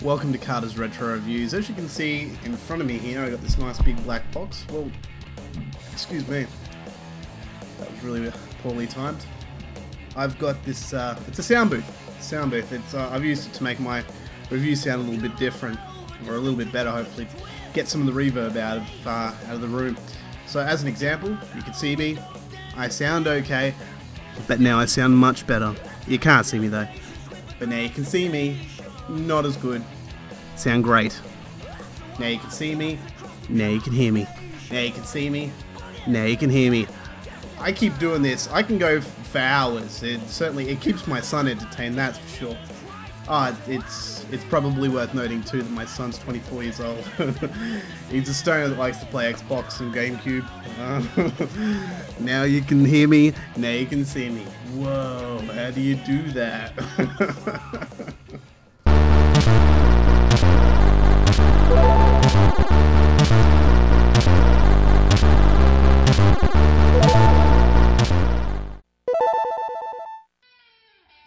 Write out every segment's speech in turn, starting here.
Welcome to Carter's Retro Reviews. As you can see in front of me here, I got this nice big black box. Well, excuse me, that was really poorly timed. I've got this, it's a sound booth. It's, I've used it to make my review sound a little bit different, or a little bit better, hopefully. Get some of the reverb out of the room. So as an example, you can see me, I sound okay, but now I sound much better. You can't see me though, but now you can see me. Not as good. Sound great. Now you can see me. Now you can hear me. Now you can see me. Now you can hear me. I keep doing this. I can go for hours. It keeps my son entertained, that's for sure. It's probably worth noting too that my son's 24 years old. He's a stoner that likes to play Xbox and GameCube. Now you can hear me. Now you can see me. Whoa, how do you do that?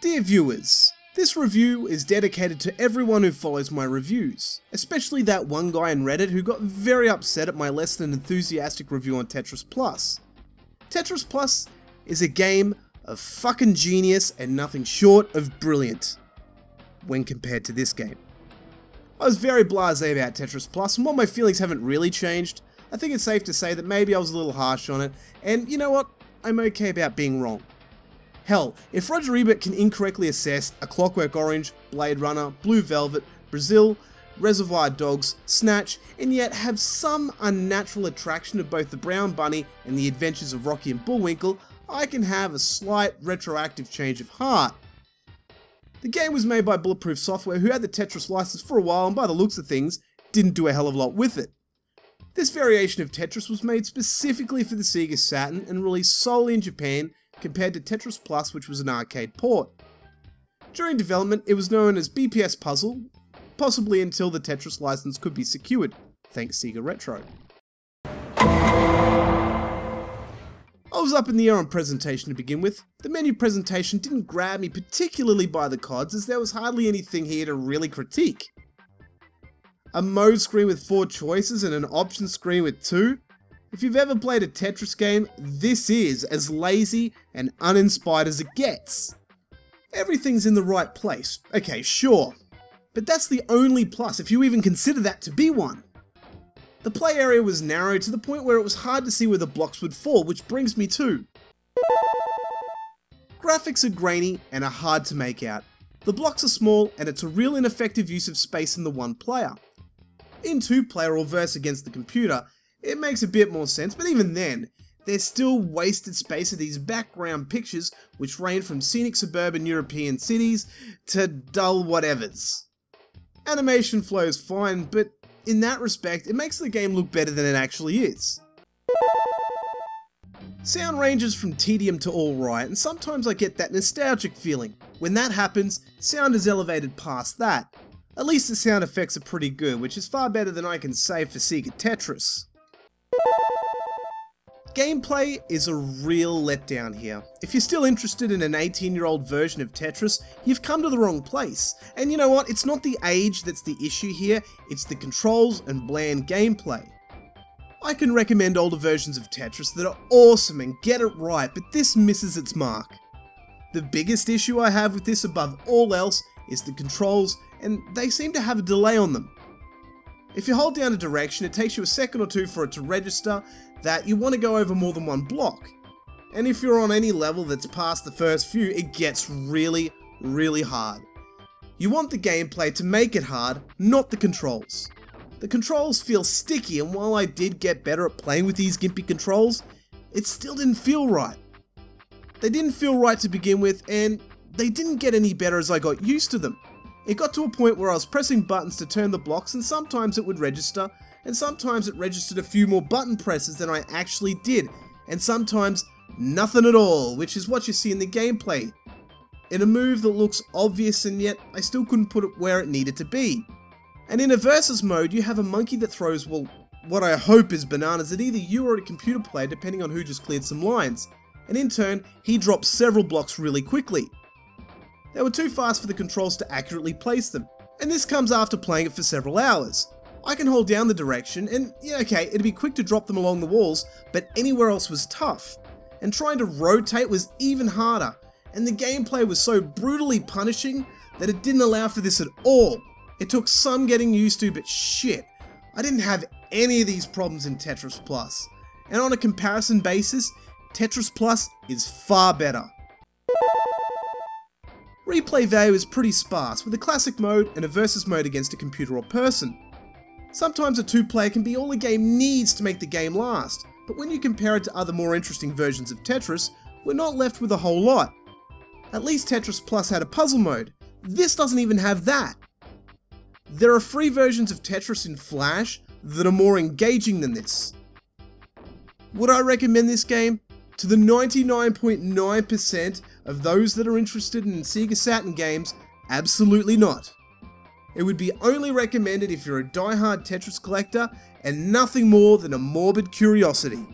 Dear viewers, this review is dedicated to everyone who follows my reviews, especially that one guy on Reddit who got very upset at my less than enthusiastic review on Tetris Plus. Tetris Plus is a game of fucking genius and nothing short of brilliant when compared to this game. I was very blasé about Tetris Plus, and while my feelings haven't really changed, I think it's safe to say that maybe I was a little harsh on it, and you know what? I'm okay about being wrong. Hell, if Roger Ebert can incorrectly assess A Clockwork Orange, Blade Runner, Blue Velvet, Brazil, Reservoir Dogs, Snatch, and yet have some unnatural attraction to both the Brown Bunny and the Adventures of Rocky and Bullwinkle, I can have a slight retroactive change of heart. The game was made by Bulletproof Software, who had the Tetris license for a while and by the looks of things, didn't do a hell of a lot with it. This variation of Tetris was made specifically for the Sega Saturn and released solely in Japan, compared to Tetris Plus, which was an arcade port. During development, it was known as BPS Puzzle, possibly until the Tetris license could be secured, thanks Sega Retro. I was up in the air on presentation to begin with. The menu presentation didn't grab me particularly by the cods, as there was hardly anything here to really critique. A mode screen with 4 choices and an option screen with 2? If you've ever played a Tetris game, this is as lazy and uninspired as it gets. Everything's in the right place. Okay, sure. But that's the only plus, if you even consider that to be one. The play area was narrow to the point where it was hard to see where the blocks would fall, which brings me to... Graphics are grainy and are hard to make out. The blocks are small and it's a real ineffective use of space in the one player. In 2-player or verse against the computer, it makes a bit more sense, but even then, there's still wasted space of these background pictures which range from scenic suburban European cities to dull whatevers. Animation flows fine, but in that respect, it makes the game look better than it actually is. Sound ranges from tedium to alright, and sometimes I get that nostalgic feeling. When that happens, sound is elevated past that. At least the sound effects are pretty good, which is far better than I can say for Sega Tetris. Gameplay is a real letdown here. If you're still interested in an 18-year-old version of Tetris, you've come to the wrong place. And you know what? It's not the age that's the issue here, it's the controls and bland gameplay. I can recommend older versions of Tetris that are awesome and get it right, but this misses its mark. The biggest issue I have with this above all else is the controls, and they seem to have a delay on them. If you hold down a direction, it takes you a second or two for it to register that you want to go over more than one block. And if you're on any level that's past the first few, it gets really, really hard. You want the gameplay to make it hard, not the controls. The controls feel sticky, and while I did get better at playing with these gimpy controls, it still didn't feel right. They didn't feel right to begin with, and they didn't get any better as I got used to them. It got to a point where I was pressing buttons to turn the blocks, and sometimes it would register, and sometimes it registered a few more button presses than I actually did, and sometimes nothing at all, which is what you see in the gameplay. In a move that looks obvious, and yet I still couldn't put it where it needed to be. And in a versus mode, you have a monkey that throws, well, what I hope is bananas at either you or a computer player, depending on who just cleared some lines, and in turn, he drops several blocks really quickly. They were too fast for the controls to accurately place them, And this comes after playing it for several hours. I can hold down the direction, and yeah, okay, it'd be quick to drop them along the walls, but anywhere else was tough. And trying to rotate was even harder, and the gameplay was so brutally punishing that it didn't allow for this at all. It took some getting used to, but shit, I didn't have any of these problems in Tetris Plus. And on a comparison basis, Tetris Plus is far better. Replay value is pretty sparse, with a classic mode and a versus mode against a computer or person. Sometimes a two-player can be all the game needs to make the game last, but when you compare it to other more interesting versions of Tetris, we're not left with a whole lot. At least Tetris Plus had a puzzle mode. This doesn't even have that. There are free versions of Tetris in Flash that are more engaging than this. Would I recommend this game? To the 99.9% of those that are interested in Sega Saturn games, absolutely not. It would be only recommended if you're a die-hard Tetris collector and nothing more than a morbid curiosity.